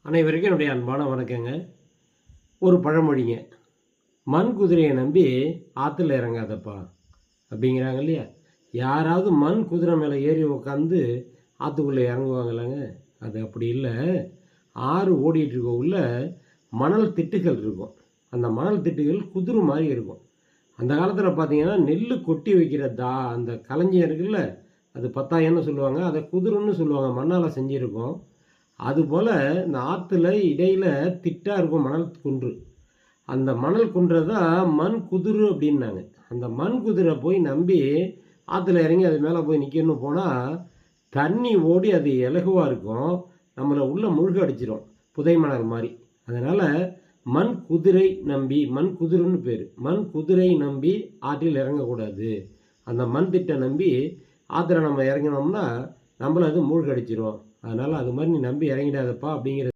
அனைவருக்கும் என்னுடைய அன்பான வணக்கங்க. ஒரு பழமொழிங்க, மண் குதிரையை நம்பி ஆற்றுல இறங்காதப்பா அப்படிங்கிறாங்க இல்லையா? யாராவது மண் குதிரை மேலே ஏறி உக்காந்து ஆற்றுக்குள்ளே இறங்குவாங்களாங்க? அது அப்படி இல்லை. ஆறு ஓடிட்டு இருக்க உள்ள மணல் திட்டுகள் இருக்கும். அந்த மணல் திட்டுகள் குதிரை மாதிரி இருக்கும். அந்த காலத்தில் பார்த்தீங்கன்னா நெல் கொட்டி வைக்கிற அந்த களஞ்சியம் இருக்குல்ல, அது பத்தாயன்னு சொல்லுவாங்க, அதை குதிரைன்னு சொல்லுவாங்க, மண்ணால் செஞ்சுருக்கும். அதுபோல் இந்த ஆற்றுல இடையில் திட்டாக இருக்கும் மணல் குன்று. அந்த மணல் குன்றை தான் மண் குதிரு அப்படின்னாங்க. அந்த மண் குதிரை போய் நம்பி ஆற்றுல இறங்கி அது மேலே போய் நிற்கணும்னு போனால் தண்ணி ஓடி அது இலகுவாக இருக்கும், நம்மளை உள்ளே முழுக அடிச்சிடும், புதை மணல் மாதிரி. அதனால் மண் குதிரை நம்பி, மண் குதிரைன்னு பேர், மண் குதிரை நம்பி ஆற்றில் இறங்கக்கூடாது. அந்த மண் திட்டை நம்பி ஆற்றுல நம்ம இறங்கினோம்னா நம்மளை அது மூழ்கடிச்சிரும். அதனால் அது மாதிரி நீ நம்பி இறங்கிடாதப்பா அப்படிங்கிற